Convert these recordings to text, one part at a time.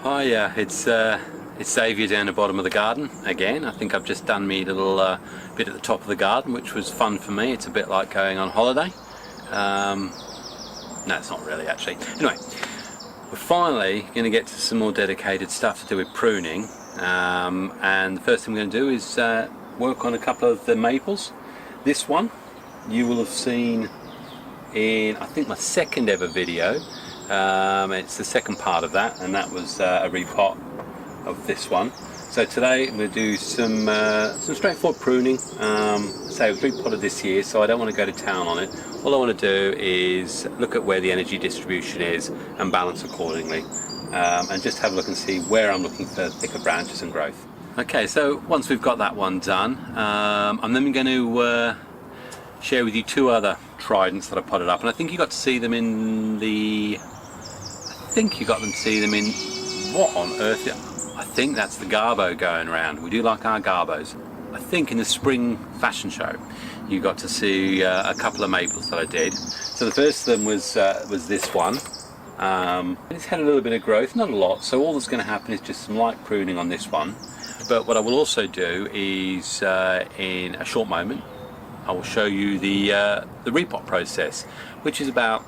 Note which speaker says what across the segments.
Speaker 1: Hi, it's Xavier down the bottom of the garden again. I think I've just done me little bit at the top of the garden, which was fun for me. It's a bit like going on holiday. No, it's not really actually. Anyway, we're finally going to get to some more dedicated stuff to do with pruning, and the first thing we're going to do is work on a couple of the maples. This one you will have seen in, I think, my second ever video. It's the second part of that, and that was a repot of this one. So today I'm going to do some straightforward pruning. So I've repotted this year, so I don't want to go to town on it. All I want to do is look at where the energy distribution is and balance accordingly, and just have a look and see where I'm looking for thicker branches and growth. Okay, so once we've got that one done, I'm then going to share with you two other tridents that I potted up, and I think you got to see them in the... what on earth? I think that's the Garbo going around. We do like our Garbos. I think in the spring fashion show you got to see a couple of maples that I did. So the first of them was this one. It's had a little bit of growth, not a lot, so all that's going to happen is just some light pruning on this one. But what I will also do is in a short moment I will show you the repot process, which is about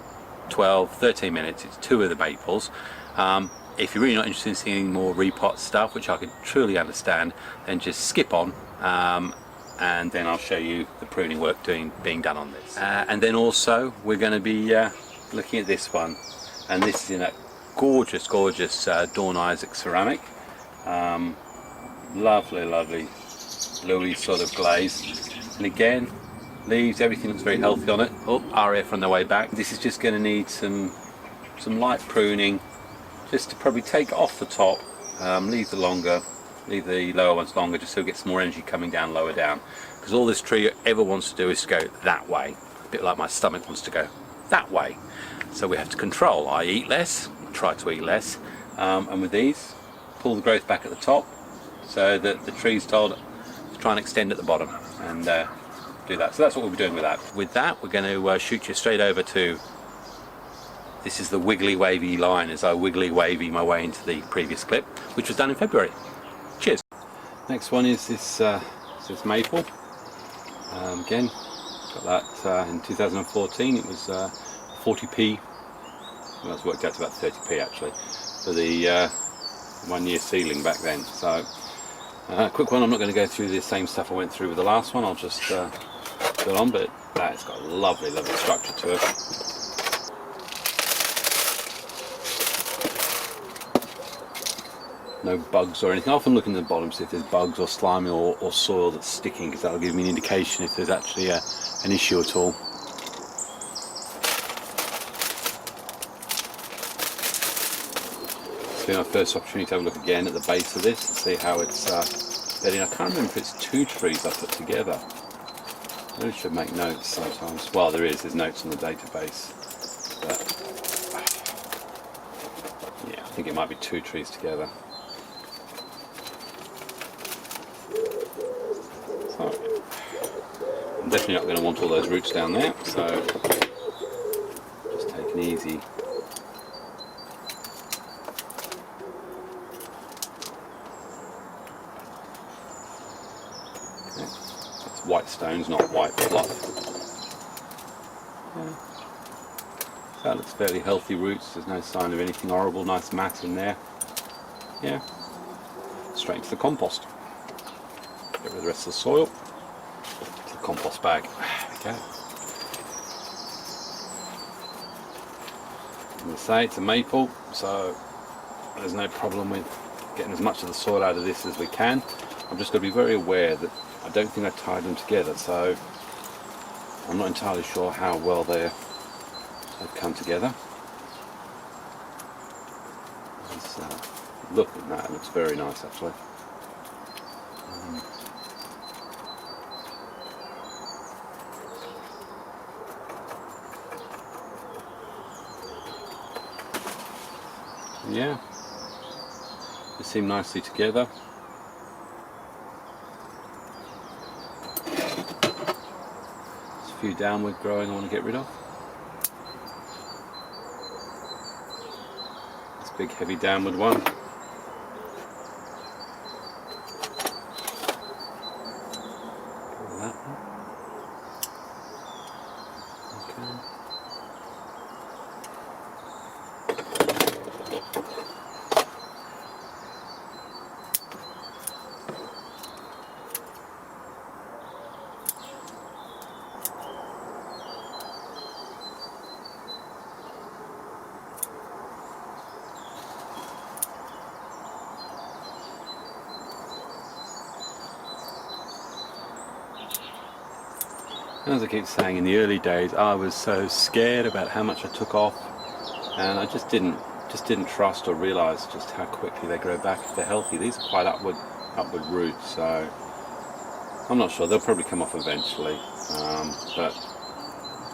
Speaker 1: 12-13 minutes. It's two of the maples. If you're really not interested in seeing more repot stuff, which I could truly understand, then just skip on, and then I'll show you the pruning work being done on this. And then also we're going to be looking at this one, and this is in a gorgeous Dawn Isaac ceramic. Lovely bluey sort of glaze, and again, leaves, everything looks very healthy on it. Oh, RF on the way back. This is just going to need some light pruning, just to probably take off the top, leave the lower ones longer, just so it gets some more energy coming down lower down. Because all this tree ever wants to do is to go that way, a bit like my stomach wants to go that way. So we have to control. I eat less, try to eat less, and with these, pull the growth back at the top, so that the tree's told to try and extend at the bottom, and do that. So that's what we'll be doing with that. With that, we're going to shoot you straight over to, this is the wiggly wavy line as I wiggly wavy my way into the previous clip, which was done in February. Cheers. Next one is this maple. Again, got that in 2014. It was 40p. Well, that's worked out to about 30p actually for the 1 year sealing back then. So quick one. I'm not going to go through the same stuff I went through with the last one. I'll just go on, but that's got a lovely structure to it. No bugs or anything. I often look in the bottom to see if there's bugs or slime or soil that's sticking, because that'll give me an indication if there's actually an issue at all. It's been our first opportunity to have a look again at the base of this and see how it's bedding. I can't remember if it's two trees I put together. I really should make notes sometimes. Well, there's notes on the database, but yeah, I think it might be two trees together. So I'm definitely not going to want all those roots down there, so just take it easy. Okay. It's white stones, not white fluff. Yeah. So that looks fairly healthy roots. There's no sign of anything horrible. Nice mat in there. Yeah. Straight into the compost. Get rid of the rest of the soil to the compost bag. There we go. As I say, it's a maple, so there's no problem with getting as much of the soil out of this as we can. I've just got to be very aware that I don't think I tied them together, so I'm not entirely sure how well they've come together. Look at that, it looks very nice actually. Yeah, they seem nicely together. There's a few downward growing I want to get rid of. This big heavy downward one. As I keep saying, in the early days I was so scared about how much I took off, and I just didn't trust or realise just how quickly they grow back if they're healthy. These are quite upward roots, so I'm not sure. They'll probably come off eventually, but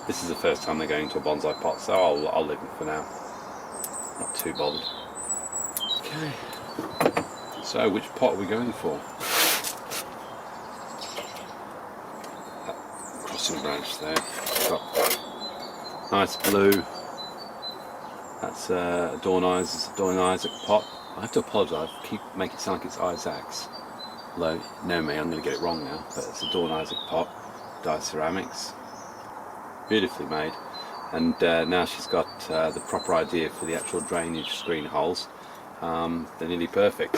Speaker 1: this is the first time they're going to a bonsai pot, so I'll leave them for now. Not too bothered. Okay, so which pot are we going for? That crossing branch there. Got nice blue. That's Dawn Isaac pot. I have to apologise. I keep making it sound like it's Isaac's. Although, no me, I'm going to get it wrong now. But it's a Dawn Isaac pot, dyed ceramics, beautifully made. And now she's got the proper idea for the actual drainage screen holes. They're nearly perfect.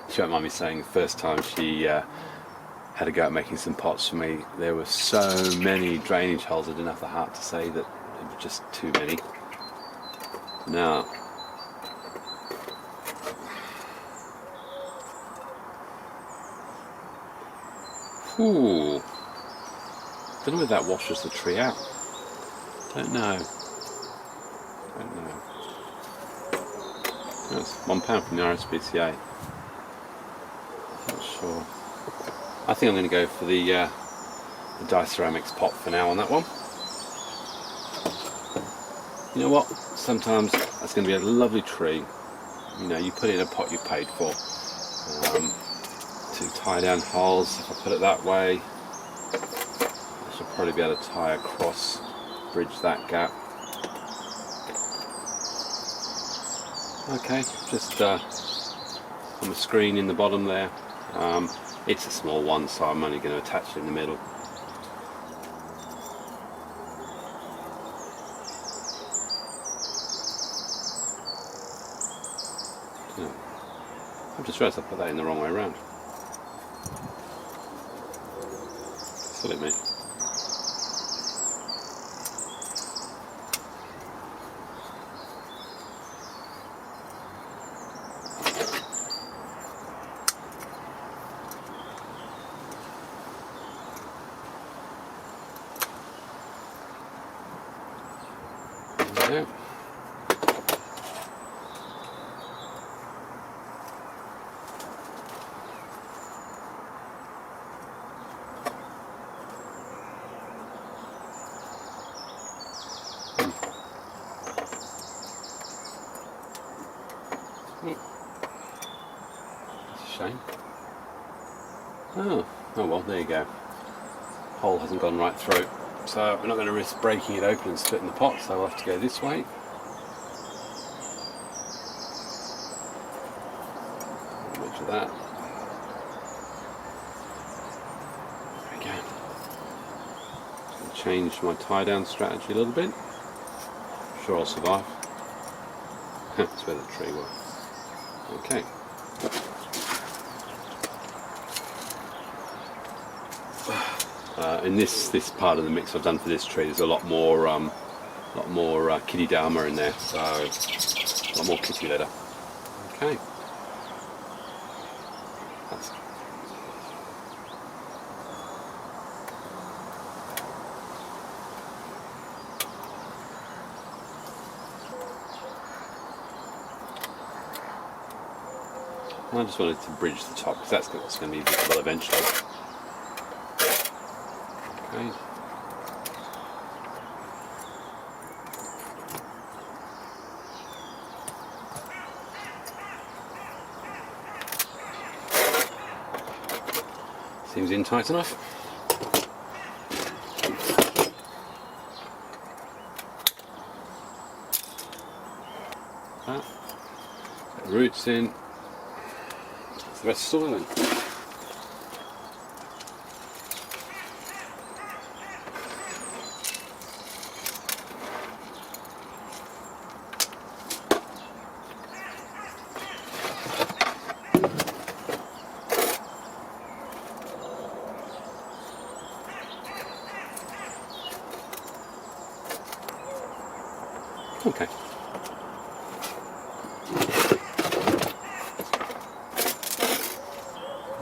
Speaker 1: She won't mind me saying, the first time she had to go out making some pots for me, there were so many drainage holes I didn't have the heart to say that it was just too many. Now, ooh, don't know whether that washes the tree out. Don't know. That's £1 from the RSPCA. Not sure. I think I'm going to go for the dye ceramics pot for now on that one. You know what? Sometimes that's going to be a lovely tree. You know, you put it in a pot you paid for. To tie down holes, if I put it that way, I should probably be able to tie across, bridge that gap. Okay, just on the screen in the bottom there. It's a small one, so I'm only going to attach it in the middle. I've just realised I put that in the wrong way around. Silly me. There. Shame. Oh well, there you go. Hole hasn't gone right through, so we're not going to risk breaking it open and splitting the pot, so we'll have to go this way. Much of that. There we go. Just going to change my tie down strategy a little bit. I'm sure I'll survive. That's where the tree was. Okay. In this part of the mix I've done for this tree, there's a lot more kitty dama in there, so a lot more kitty litter. Okay. That's I just wanted to bridge the top because that's what's going to be visible eventually. Okay. Seems in tight enough. That. Get the roots in. That's the rest of the soil in. Okay.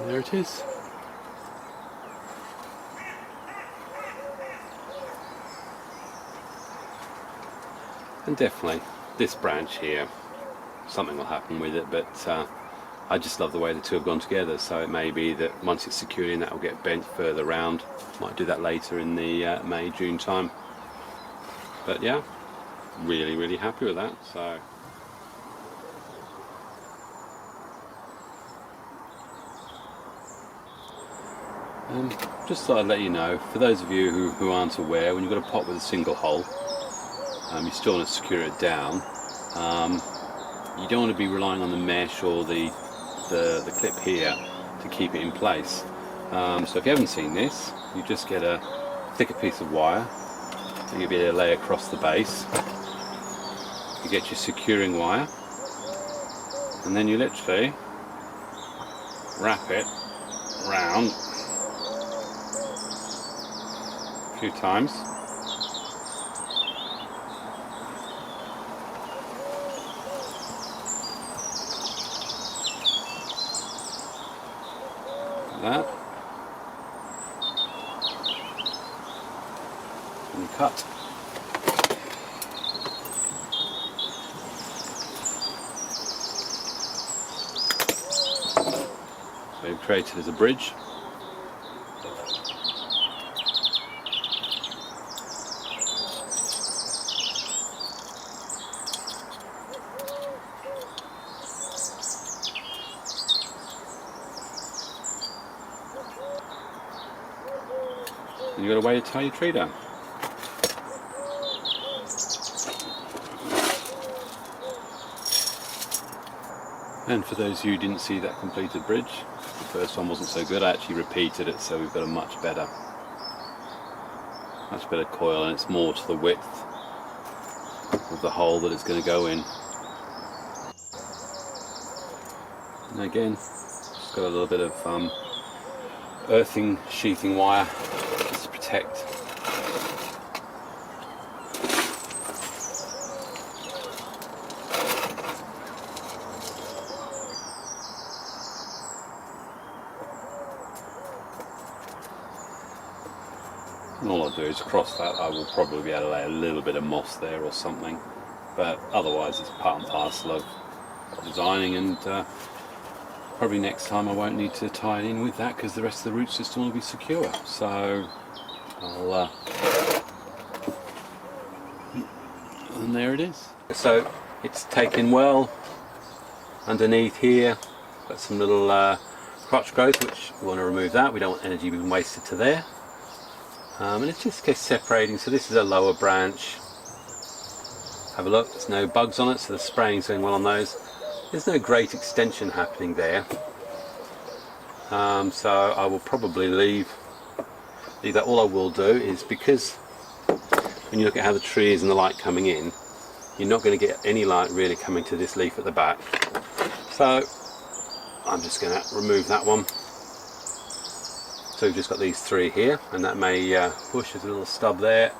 Speaker 1: There it is. And definitely this branch here, something will happen with it, but I just love the way the two have gone together. So it may be that once it's secured in, that will get bent further round. Might do that later in the May, June time. But yeah, really happy with that. So just thought I'd let you know, for those of you who aren't aware, when you've got a pot with a single hole, you still want to secure it down. You don't want to be relying on the mesh or the clip here to keep it in place. So if you haven't seen this, you just get a thicker piece of wire and you be able to lay across the base. You get your securing wire, and then you literally wrap it round a few times. That, and cut. So we've created as a bridge. And you've got a way to tie your tree down. And for those of you who didn't see that completed bridge, the first one wasn't so good. I actually repeated it, so we've got a much better coil, and it's more to the width of the hole that it's going to go in. And again, just got a little bit of earthing sheathing wire just to protect. And all I do is across that I will probably be able to lay a little bit of moss there or something, but otherwise it's part and parcel of designing, and probably next time I won't need to tie it in with that because the rest of the root system will be secure. So I'll and there it is. So it's taken well underneath here. Got some little crotch growth, which we want to remove that. We don't want energy being wasted to there. And it just gets separating. So this is a lower branch. Have a look, there's no bugs on it, so the spraying's going well on those. There's no great extension happening there. So I will probably leave that. All I will do is, because when you look at how the tree is and the light coming in, you're not going to get any light really coming to this leaf at the back. So I'm just going to remove that one. So we've just got these three here, and that may push. There's a little stub there.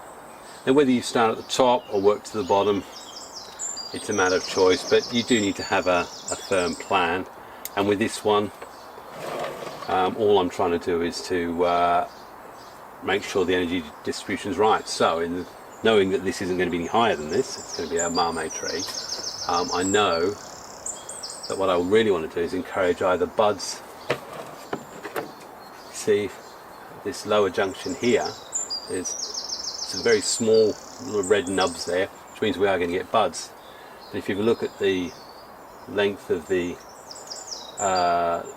Speaker 1: Now whether you start at the top or work to the bottom, it's a matter of choice, but you do need to have a firm plan. And with this one, all I'm trying to do is to make sure the energy distribution is right. So knowing that this isn't going to be any higher than this, it's going to be a mame tree, I know that what I really want to do is encourage either buds. See this lower junction here, there's some very small little red nubs there, which means we are going to get buds. And if you look at the length of the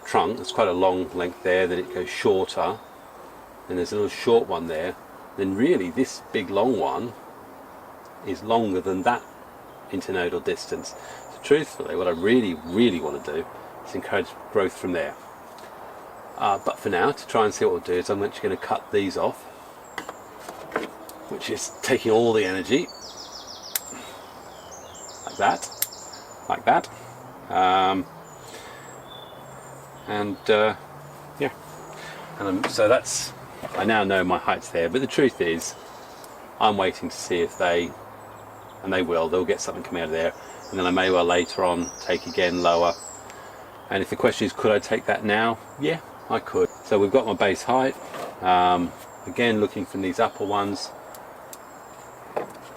Speaker 1: trunk, it's quite a long length there, then it goes shorter, and there's a little short one there, then really this big long one is longer than that internodal distance. So truthfully, what I really want to do is encourage growth from there. But for now, to try and see what we'll do, is I'm actually going to cut these off, which is taking all the energy, like that, yeah, and so that's, I now know my height's there, but the truth is, I'm waiting to see if they, and they'll get something coming out of there, and then I may well later on take again lower. And if the question is, could I take that now? Yeah, I could. So we've got my base height. Again, looking from these upper ones,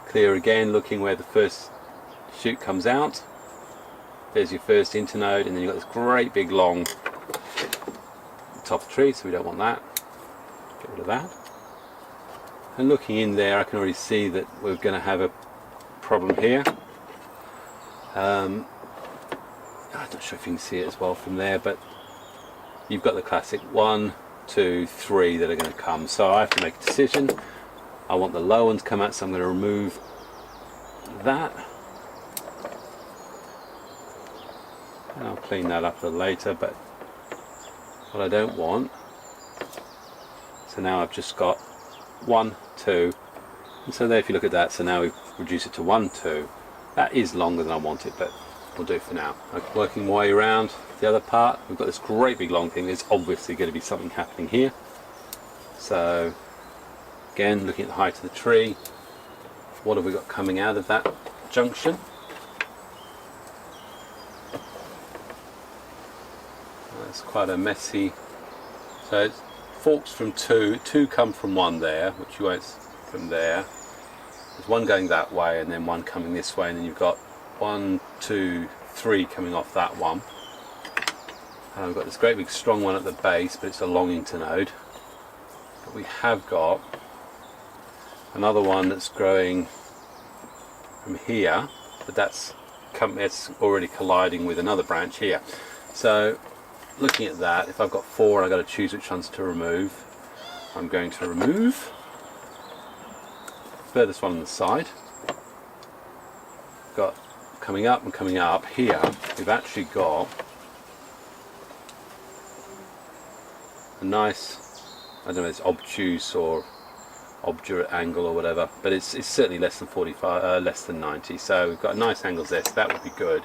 Speaker 1: Clear again, looking where the first shoot comes out. There's your first internode, and then you've got this great big long top of the tree, so we don't want that. Get rid of that. And looking in there, I can already see that we're going to have a problem here. I'm not sure if you can see it as well from there, but you've got the classic 1, 2, 3 that are going to come. So I have to make a decision. I want the low one to come out, so I'm going to remove that. And I'll clean that up a little later, but what I don't want, so now I've just got 1, 2, and so there if you look at that, so now we've reduced it to 1, 2. That is longer than I want it, but we'll do it for now. Working my way around the other part, we've got this great big long thing. There's obviously going to be something happening here. So again, looking at the height of the tree, what have we got coming out of that junction? That's quite a messy, so it forks from 2 come from 1 there, which you won't from there. There's 1 going that way and then 1 coming this way, and then you've got 1, 2, 3 coming off that one. And we've got this great big strong one at the base, but it's a long internode. But we have got another one that's growing from here, but that's already colliding with another branch here. So looking at that, if I've got 4 and I've got to choose which ones to remove, I'm going to remove the furthest one on the side. Got coming up and coming up here, we've actually got a nice, I don't know if it's obtuse or obdurate angle or whatever, but it's certainly less than 45, less than 90, so we've got nice angles there, so that would be good,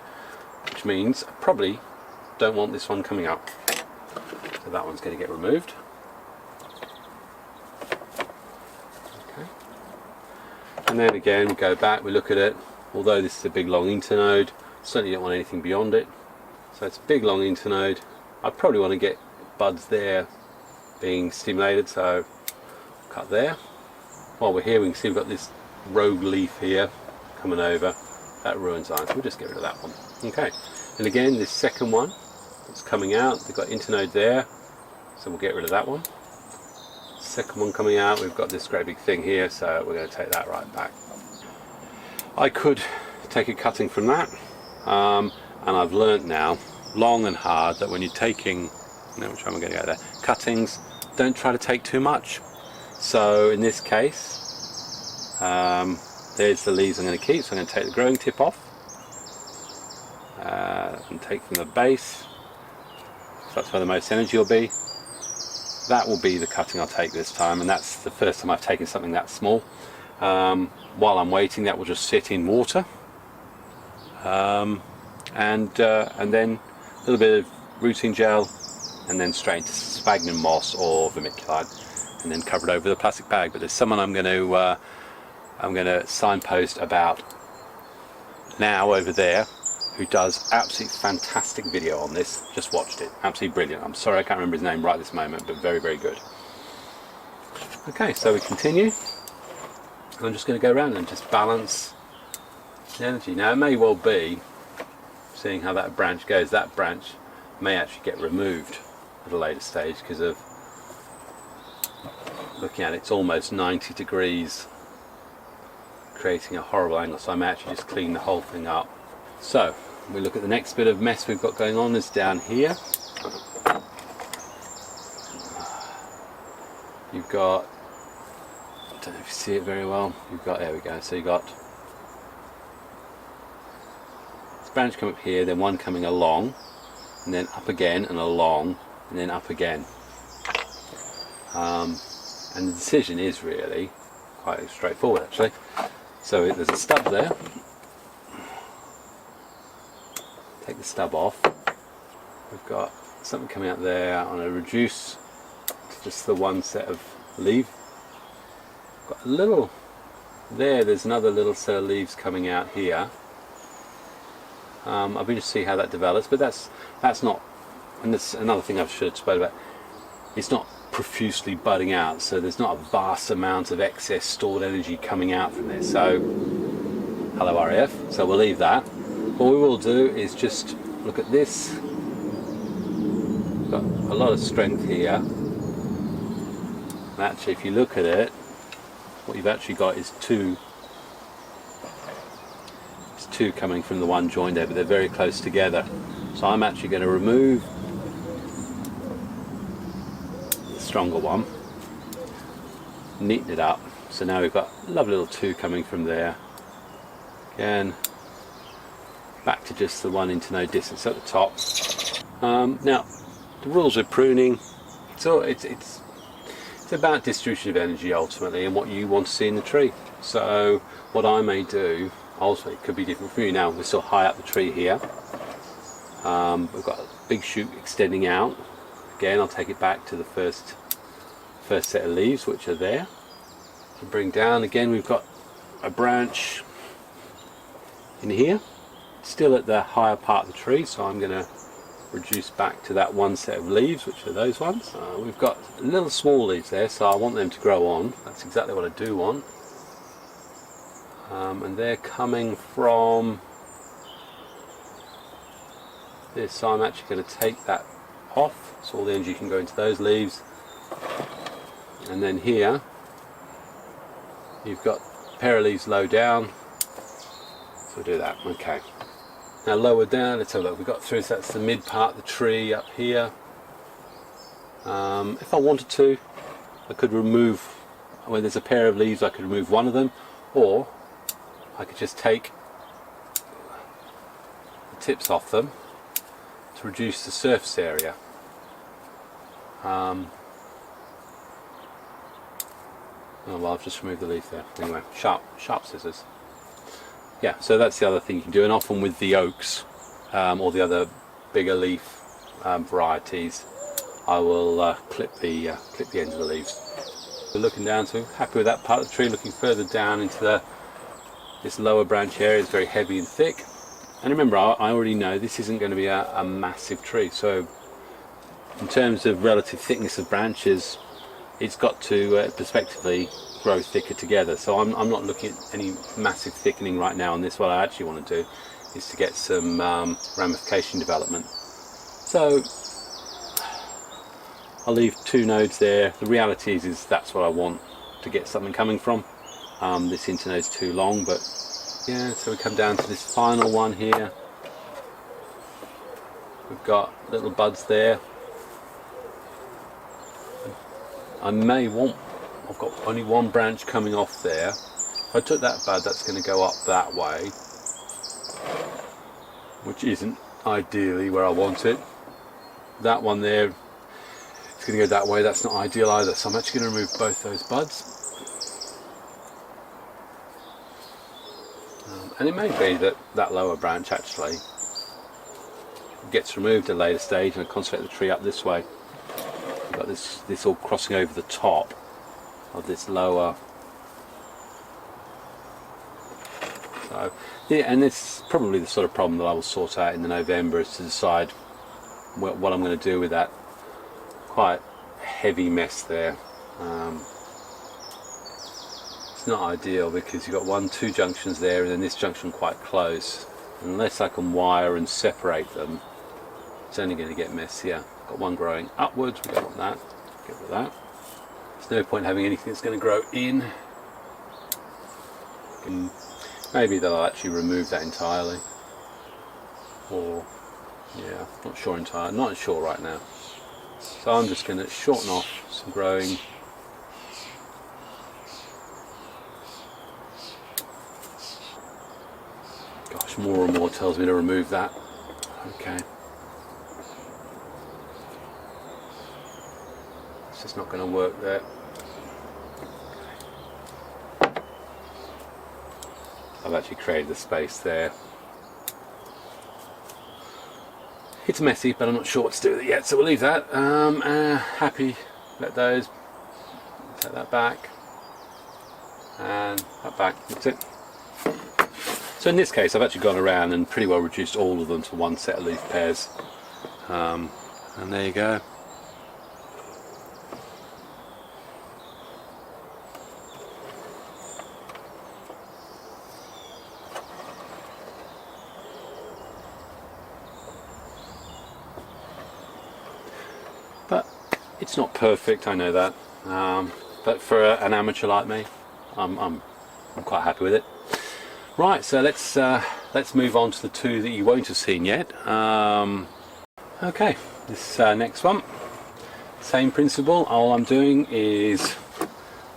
Speaker 1: which means I probably don't want this one coming up, so that one's going to get removed. Okay. And then again we go back, we look at it. Although this is a big long internode, certainly don't want anything beyond it, so it's a big long internode. I probably want to get buds there being stimulated, so cut there. While we're here, we can see we've got this rogue leaf here coming over, that ruins lines, so we'll just get rid of that one. Okay, and again this second one that's coming out, they've got internode there, so we'll get rid of that one. Second one coming out, we've got this great big thing here, so we're going to take that right back. I could take a cutting from that, and I've learnt now, long and hard, that when you're taking, which one am I going to go there, cuttings, don't try to take too much. So in this case, there's the leaves I'm going to keep, so I'm going to take the growing tip off, and take from the base, so that's where the most energy will be. That will be the cutting I'll take this time, and that's the first time I've taken something that small. While I'm waiting, that will just sit in water, and then a little bit of rooting gel, and then straight into sphagnum moss or vermiculite, and then cover it over the plastic bag. But there's someone I'm going to signpost about now over there, who does absolutely fantastic video on this. Just watched it, absolutely brilliant. I'm sorry I can't remember his name right this moment, but very, very good. Okay, so we continue. I'm just going to go around and just balance the energy. Now it may well be, seeing how that branch goes, that branch may actually get removed at a later stage because of, looking at it, it's almost 90 degrees, creating a horrible angle, so I may actually just clean the whole thing up. So we look at the next bit of mess we've got going on is down here. You've got, I don't know if you see it very well, you've got, there we go, so you've got this branch come up here, then one coming along, and then up again and along, and then up again. And the decision is really quite straightforward actually. So there's a stub there, take the stub off, we've got something coming out there. I'm going to reduce to just the one set of leaf. Got a little there, there's another little set of leaves coming out here. I'll be just see how that develops, but that's not, and that's another thing I should have spoken about, it's not profusely budding out, so there's not a vast amount of excess stored energy coming out from this. So hello RAF, so we'll leave that. What we will do is just look at this. Got a lot of strength here, and actually if you look at it, what you've actually got is two coming from the one joined there, but they're very close together. So I'm actually going to remove the stronger one, neaten it up, so now we've got a lovely little two coming from there. Again, back to just the one into no distance at the top. Now the rules of pruning, so it's about distribution of energy ultimately and what you want to see in the tree. So what I may do, also it could be different for you. Now we're still high up the tree here. We've got a big shoot extending out. Again, I'll take it back to the first set of leaves which are there. And bring down again, we've got a branch in here, still at the higher part of the tree, so I'm going to reduce back to that one set of leaves, which are those ones. We've got little small leaves there, so I want them to grow on. That's exactly what I do want. And they're coming from this, so I'm actually going to take that off, so all the energy can go into those leaves. And then here you've got a pair of leaves low down, so we'll do that. Okay, now lower down, let's have a look. We've got through, so that's the mid part of the tree up here. If I wanted to, I could remove, when there's a pair of leaves, I could remove one of them, or I could just take the tips off them to reduce the surface area. Oh well, I've just removed the leaf there. Anyway, sharp scissors. Yeah, so that's the other thing you can do, and often with the oaks or the other bigger leaf varieties, I will clip the end of the leaves. We're looking down, so happy with that part of the tree. Looking further down into this lower branch area is very heavy and thick. And remember, I already know this isn't going to be a massive tree, so in terms of relative thickness of branches, it's got to prospectively grow thicker together. So I'm not looking at any massive thickening right now on this. What I actually want to do is to get some ramification development. So I'll leave two nodes there. The reality is that's what I want to get something coming from. This internode's too long, but yeah, so we come down to this final one here. We've got little buds there. I've got only one branch coming off there. If I took that bud, that's going to go up that way, which isn't ideally where I want it. That one there is going to go that way, that's not ideal either, so I'm actually going to remove both those buds. And it may be that that lower branch actually gets removed at a later stage and I concentrate the tree up this way. We've got this all crossing over the top of this lower. So yeah, and it's probably the sort of problem that I will sort out in the November, is to decide what I'm going to do with that quite heavy mess there. It's not ideal because you've got two junctions there and then this junction quite close. Unless I can wire and separate them, it's only going to get messier. Got one growing upwards, we don't want that, get rid of that. There's no point having anything that's going to grow in. And maybe they'll actually remove that entirely. Or, yeah, not sure entirely, not sure right now. So I'm just going to shorten off some growing. Gosh, more and more tells me to remove that. Okay. It's just not going to work there. I've actually created the space there. It's messy, but I'm not sure what to do with it yet, so we'll leave that. Happy, let those, take that back, and that back, that's it. So in this case, I've actually gone around and pretty well reduced all of them to one set of leaf pairs. And there you go. It's not perfect, I know that, but for an amateur like me, I'm quite happy with it. Right, so let's move on to the two that you won't have seen yet. Okay, this next one, same principle. All I'm doing is I'm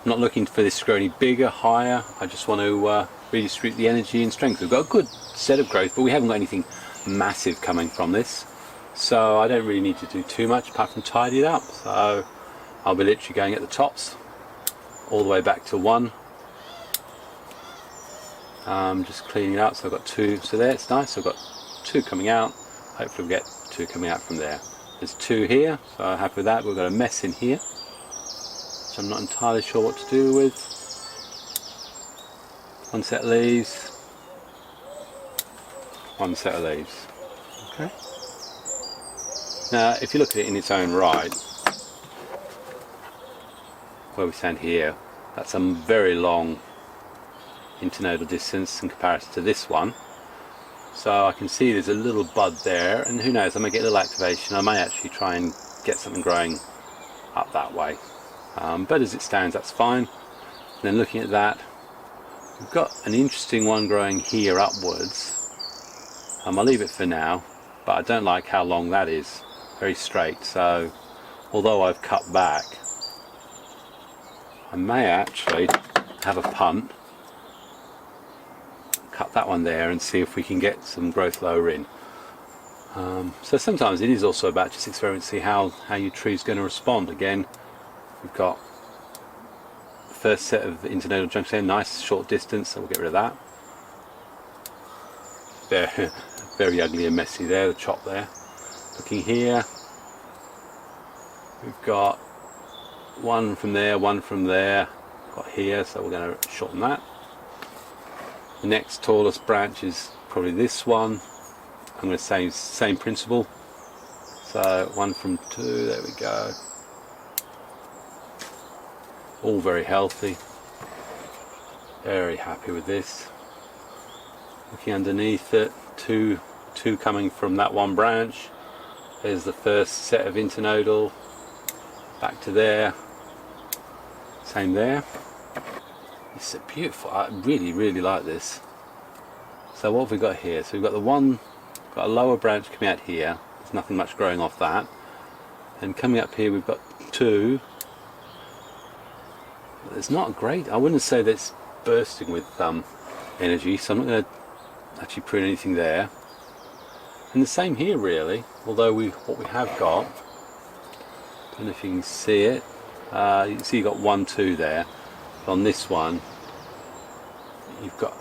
Speaker 1: not looking for this to grow any bigger, higher. I just want to redistribute the energy and strength. We've got a good set of growth, but we haven't got anything massive coming from this, so I don't really need to do too much apart from tidy it up. So I'll be literally going at the tops all the way back to 1. Just cleaning it up. So I've got 2, so there, it's nice. So I've got 2 coming out. Hopefully we'll get 2 coming out from there. There's 2 here, so I'm happy with that. We've got a mess in here, so I'm not entirely sure what to do with. 1 set of leaves, 1 set of leaves. Okay. Now, if you look at it in its own right, where we stand here, that's a very long internodal distance in comparison to this one. So I can see there's a little bud there, and who knows, I may get a little activation. I may actually try and get something growing up that way. But as it stands, that's fine. And then looking at that, we've got an interesting one growing here upwards. I'll leave it for now, but I don't like how long that is. Very straight. So although I've cut back, I may actually have a punt, cut that one there and see if we can get some growth lower in. So sometimes it is also about just experimenting to see how your tree's going to respond. Again, we've got the first set of internodal junctions there, nice short distance, so we'll get rid of that. Very, very ugly and messy there, the chop there. Looking here, we've got 1 from there, 1 from there, got here, so we're going to shorten that. The next tallest branch is probably this one. I'm going to say same principle. So 1 from 2, there we go. All very healthy. Very happy with this. Looking underneath it, two coming from that one branch. There's the first set of internodal. Back to there. Same there. It's a beautiful, I really, really like this. So what have we got here? So we've got the one, got a lower branch coming out here. There's nothing much growing off that. And coming up here we've got 2. It's not great, I wouldn't say that it's bursting with energy, so I'm not going to actually prune anything there. And the same here really, although what we have got, I don't know if you can see it, you can see you've got 1, 2 there. On this one you've got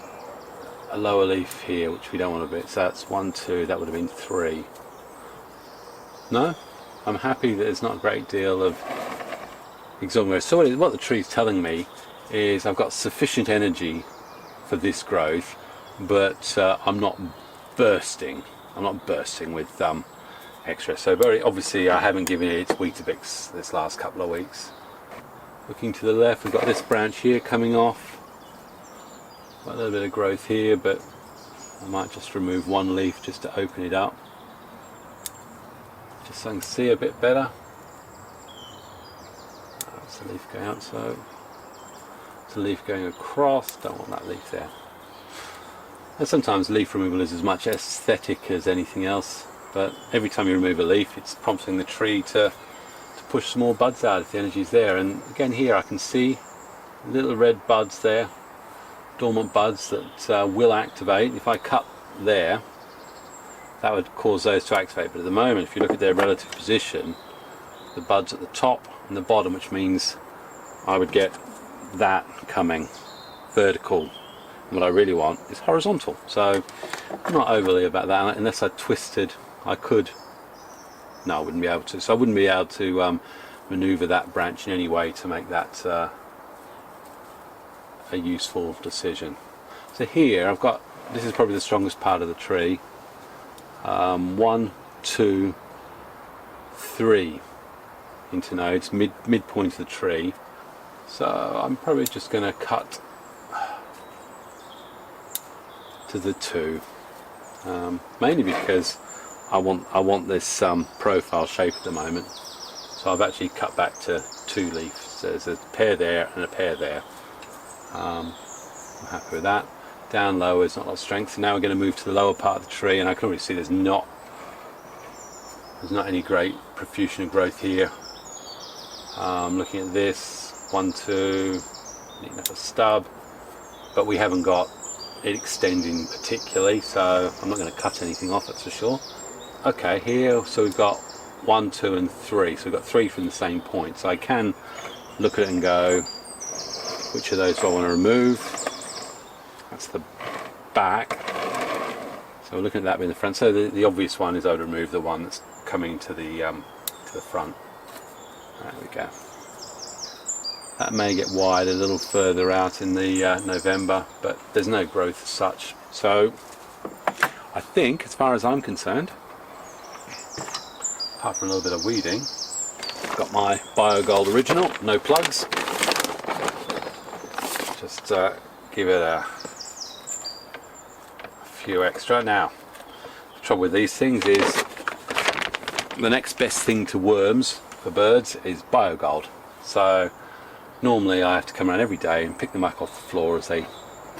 Speaker 1: a lower leaf here which we don't want to be, so that's 1, 2, that would have been 3. No, I'm happy that there's not a great deal of exhaustion. So what the tree's telling me is I've got sufficient energy for this growth, but I'm not bursting with extra. So very obviously I haven't given it its Weetabix this last couple of weeks. Looking to the left, we've got this branch here coming off. Got a little bit of growth here, but I might just remove 1 leaf just to open it up, just so I can see a bit better. That's a leaf going out, so it's a leaf going across. Don't want that leaf there. And sometimes leaf removal is as much aesthetic as anything else, but every time you remove a leaf, it's prompting the tree to push some more buds out if the energy's there. And again here I can see little red buds there, dormant buds that will activate. If I cut there, that would cause those to activate, but at the moment if you look at their relative position, the buds at the top and the bottom, which means I would get that coming vertical, and what I really want is horizontal. So I'm not overly about that. Unless I twisted, I could. No, I wouldn't be able to. So I wouldn't be able to maneuver that branch in any way to make that a useful decision. So here I've got, this is probably the strongest part of the tree. 1, 2, 3 internodes, midpoint of the tree. So I'm probably just going to cut to the 2, mainly because I want this profile shape at the moment. So So I've actually cut back to 2 leaves. So there's a pair there and a pair there. I'm happy with that. Down low is not a lot of strength. So now we're going to move to the lower part of the tree, and I can already see there's not any great profusion of growth here. Looking at this, 1, 2, need another stub, but we haven't got it extending particularly, so I'm not going to cut anything off, that's for sure. Okay, here, so we've got 1, 2 and 3, so we've got 3 from the same point, so I can look at it and go, which of those do I want to remove? That's the back, so we're looking at that being the front. So the obvious one is I would remove the one that's coming to the front. There we go. That may get wide a little further out in the November, but there's no growth as such. So I think, as far as I'm concerned, apart from a little bit of weeding, I've got my BioGold original, no plugs. Just give it a few extra. Now, the trouble with these things is the next best thing to worms for birds is BioGold. So normally I have to come around every day and pick them back off the floor as they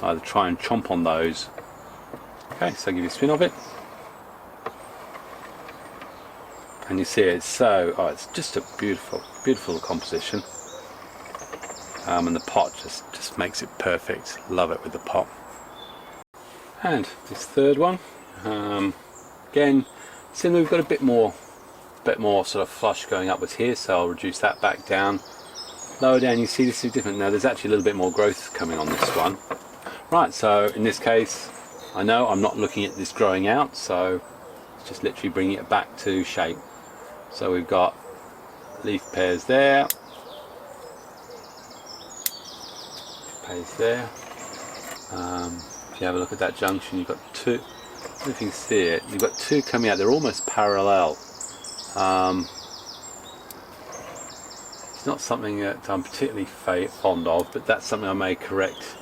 Speaker 1: either try and chomp on those. Okay, so I'll give you a spin of it. And you see it's so, it's just a beautiful, beautiful composition. And the pot just makes it perfect. Love it with the pot. And this third one, again, see we've got a bit more sort of flush going upwards here, so I'll reduce that back down. Lower down, you see this is different now. There's actually a little bit more growth coming on this one. Right, so in this case, I know I'm not looking at this growing out, so it's just literally bringing it back to shape. So we've got leaf pairs there, pairs there. If you have a look at that junction, you've got 2. I don't know if you can see it. You've got 2 coming out. They're almost parallel. It's not something that I'm particularly fond of, but that's something I may correct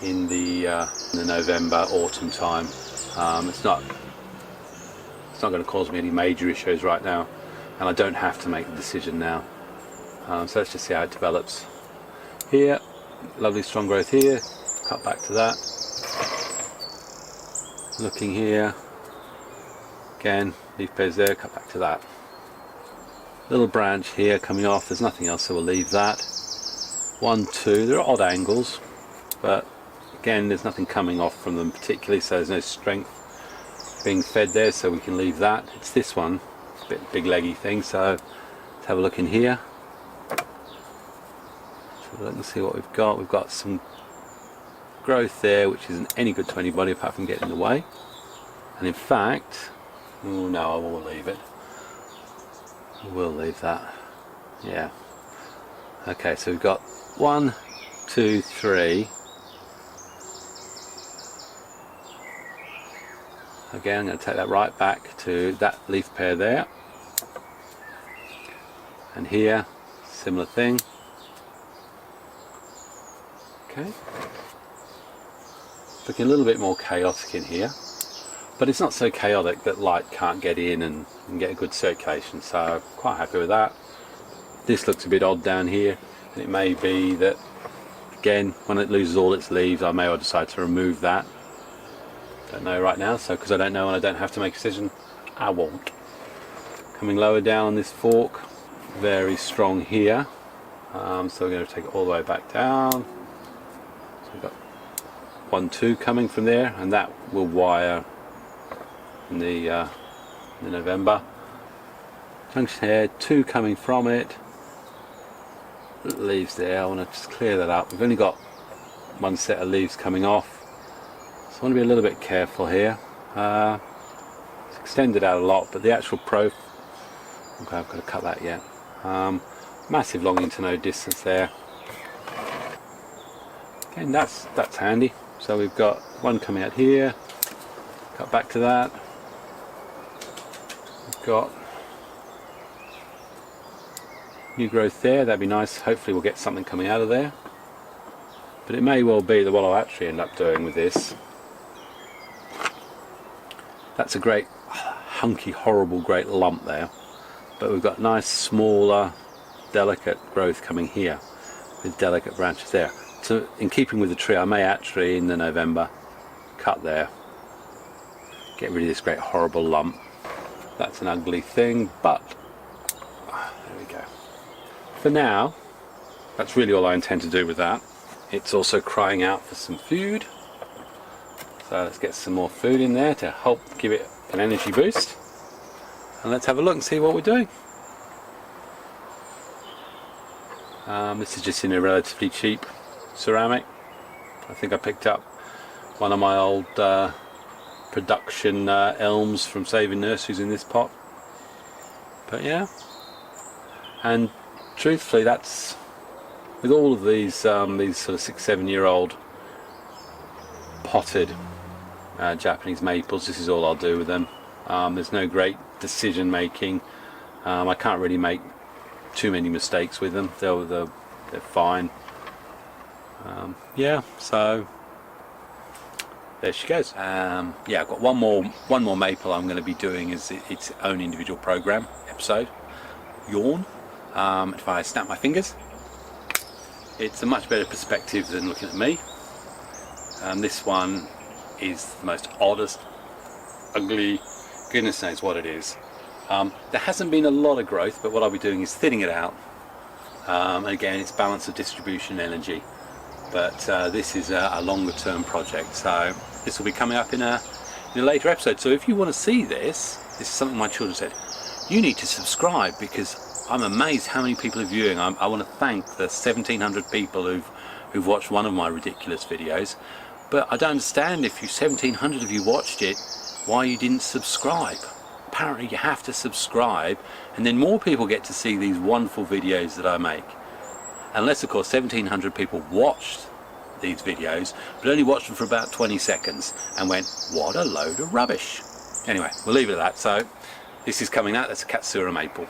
Speaker 1: in the November, autumn time. It's not going to cause me any major issues right now, and I don't have to make the decision now. So let's just see how it develops. Here, lovely strong growth here. Cut back to that. Looking here, again, leaf pairs there. Cut back to that. Little branch here coming off. There's nothing else, so we'll leave that. 1, 2. There are odd angles, but again, there's nothing coming off from them particularly, so there's no strength being fed there, so we can leave that. It's this one, a bit big leggy thing, so let's have a look in here. So let me see what we've got. We've got some growth there, which isn't any good to anybody apart from getting in the way. And in fact, oh no, I will leave it. We'll leave that. Yeah. Okay, so we've got 1, 2, 3. Again, I'm going to take that right back to that leaf pair there. And here, similar thing. Okay. Looking a little bit more chaotic in here. But it's not so chaotic that light can't get in and get a good circulation, so I'm quite happy with that. This looks a bit odd down here, and it may be that, again, when it loses all its leaves, I may well decide to remove that. Don't know right now, so because I don't know and I don't have to make a decision, I won't. Coming lower down on this fork, very strong here, so we're going to take it all the way back down. So we've got 1, 2 coming from there, and that will wire in the November. Junction here, 2 coming from it. Little leaves there. I want to just clear that up. We've only got 1 set of leaves coming off, so I want to be a little bit careful here. It's extended out a lot, but the actual okay, I've got to cut that yet. Massive longing to no distance there. Again, that's handy. So we've got 1 coming out here. Cut back to that. We've got new growth there. That'd be nice. Hopefully we'll get something coming out of there. But it may well be that what I'll actually end up doing with this, that's a great hunky, horrible, great lump there. But we've got nice, smaller, delicate growth coming here with delicate branches there. So in keeping with the tree, I may actually in the November cut there, get rid of this great horrible lump. That's an ugly thing, but there we go. For now, that's really all I intend to do with that. It's also crying out for some food, so let's get some more food in there to help give it an energy boost, and let's have a look and see what we're doing. This is just in a relatively cheap ceramic. I think I picked up one of my old production elms from Saving Nurseries in this pot, but yeah. And truthfully, that's with all of these sort of 6-7 year old potted Japanese maples, this is all I'll do with them. There's no great decision making. I can't really make too many mistakes with them. They're fine. Yeah, so there she goes. Yeah, I've got one more maple I'm going to be doing as its own individual program episode. Yawn. If I snap my fingers, it's a much better perspective than looking at me. This one is the most oddest, ugly, goodness knows what it is. There hasn't been a lot of growth, but what I'll be doing is thinning it out. And again, it's balance of distribution energy. But this is a longer term project, so this will be coming up in a later episode. So if you want to see this is something my children said, you need to subscribe, because I'm amazed how many people are viewing. I want to thank the 1,700 people who've watched one of my ridiculous videos, but I don't understand, if 1,700 of you watched it, why you didn't subscribe. Apparently you have to subscribe, and then more people get to see these wonderful videos that I make. Unless of course 1,700 people watched these videos, but only watched them for about 20 seconds and went, what a load of rubbish. Anyway, we'll leave it at that. So this is coming out, that's a Katsura Maple.